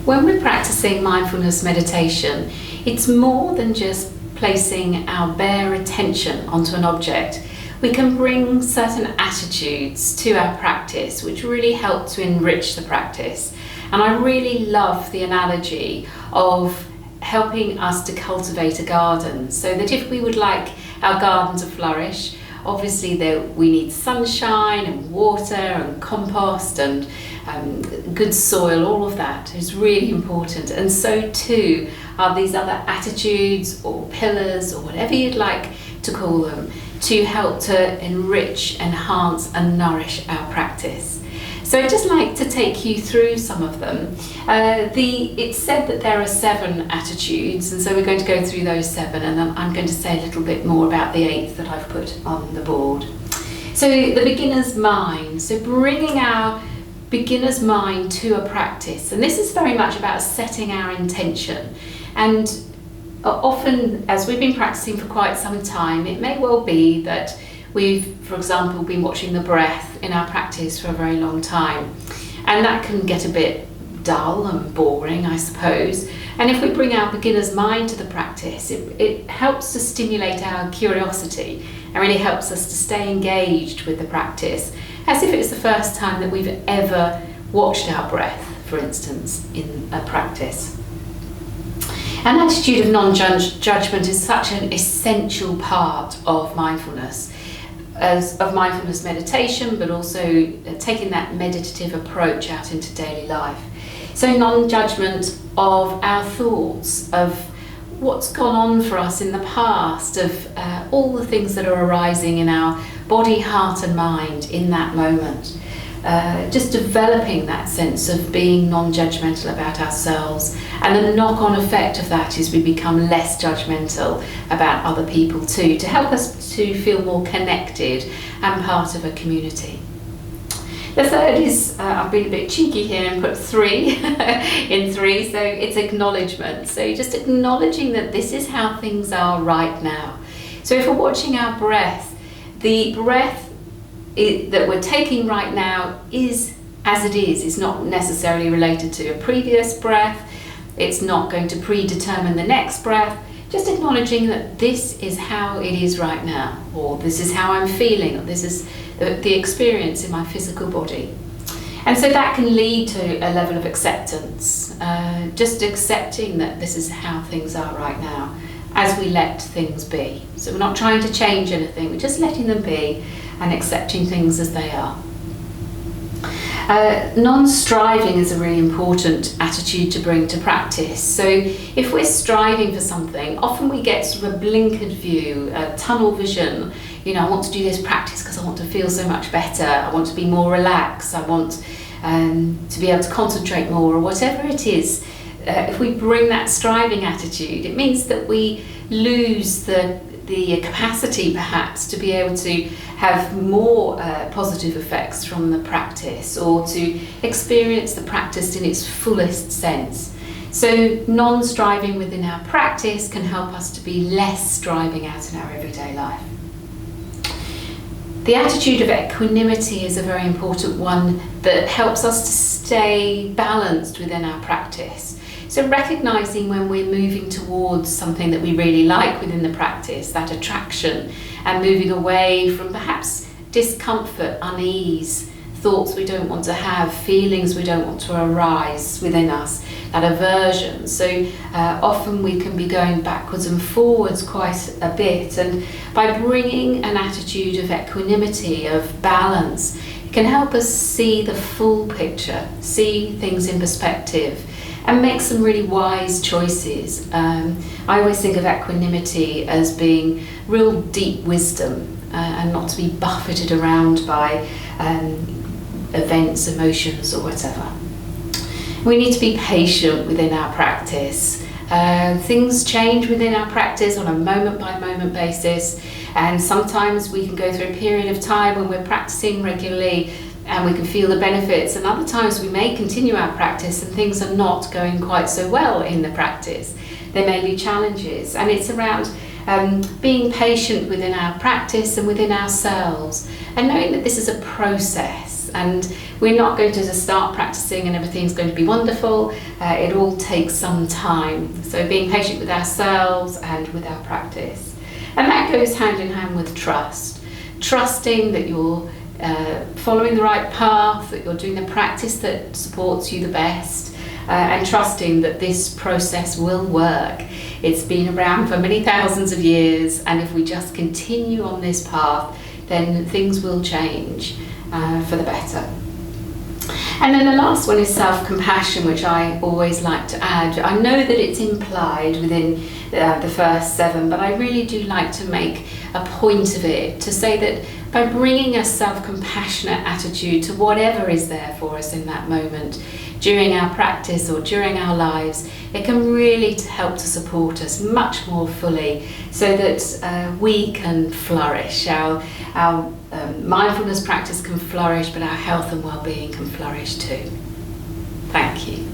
When we're practicing mindfulness meditation, it's more than just placing our bare attention onto an object. We can bring certain attitudes to our practice which really help to enrich the practice. And I really love the analogy of helping us to cultivate a garden, so that if we would like our garden to flourish, obviously we need sunshine and water and compost and good soil. All of that is really important, and so too are these other attitudes or pillars or whatever you'd like to call them, to help to enrich, enhance and nourish our practice. So I'd just like to take you through some of them. It's said that there are 7 attitudes, and so we're going to go through those 7, and then I'm going to say a little bit more about the 8th that I've put on the board. So the beginner's mind, so bringing our beginner's mind to a practice, and this is very much about setting our intention. And often, as we've been practicing for quite some time, it may well be that we've, for example, been watching the breath in our practice for a very long time, and that can get a bit dull and boring, I suppose. And if we bring our beginner's mind to the practice, it helps to stimulate our curiosity and really helps us to stay engaged with the practice, as if it's the first time that we've ever watched our breath, for instance, in a practice. An attitude of non-judgment is such an essential part of mindfulness, of mindfulness meditation, but also taking that meditative approach out into daily life. So non-judgment of our thoughts, of what's gone on for us in the past, of all the things that are arising in our body, heart and mind in that moment. Just developing that sense of being non-judgmental about ourselves, and the knock-on effect of that is we become less judgmental about other people too, to help us to feel more connected and part of a community. The third is, I've been a bit cheeky here and put 3 in 3, so it's acknowledgement. So just acknowledging that this is how things are right now. So if we're watching our breath, the breath that we're taking right now is as it is. It's not necessarily related to a previous breath. It's not going to predetermine the next breath. Just acknowledging that this is how it is right now, or this is how I'm feeling, or this is the experience in my physical body. And so that can lead to a level of acceptance, just accepting that this is how things are right now, as we let things be. So we're not trying to change anything, we're just letting them be and accepting things as they are. Non-striving is a really important attitude to bring to practice. So if we're striving for something, often we get sort of a blinkered view, a tunnel vision. You know, I want to do this practice because I want to feel so much better, I want to be more relaxed, I want to be able to concentrate more, or whatever it is. If we bring that striving attitude, it means that we lose the capacity perhaps to be able to have more positive effects from the practice, or to experience the practice in its fullest sense. So non-striving within our practice can help us to be less striving out in our everyday life. The attitude of equanimity is a very important one that helps us to stay balanced within our practice. So recognising when we're moving towards something that we really like within the practice, that attraction, and moving away from perhaps discomfort, unease, thoughts we don't want to have, feelings we don't want to arise within us, that aversion. So often we can be going backwards and forwards quite a bit, and by bringing an attitude of equanimity, of balance, it can help us see the full picture, see things in perspective, and make some really wise choices. I always think of equanimity as being real deep wisdom, and not to be buffeted around by events, emotions or whatever. We need to be patient within our practice. Things change within our practice on a moment by moment basis, and sometimes we can go through a period of time when we're practicing regularly and we can feel the benefits, and other times we may continue our practice and things are not going quite so well in the practice. There may be challenges, and it's around being patient within our practice and within ourselves, and knowing that this is a process. and we're not going to just start practicing and everything's going to be wonderful. It all takes some time. So being patient with ourselves and with our practice. And that goes hand in hand with trust. Trusting that you're following the right path, that you're doing the practice that supports you the best, and trusting that this process will work. It's been around for many thousands of years, and if we just continue on this path, then things will change for the better. And then the last one is self-compassion, which I always like to add. I know that it's implied within the first 7, but I really do like to make a point of it, to say that by bringing a self-compassionate attitude to whatever is there for us in that moment, during our practice or during our lives, it can really help to support us much more fully so that we can flourish. Our mindfulness practice can flourish, but our health and well-being can flourish too. Thank you.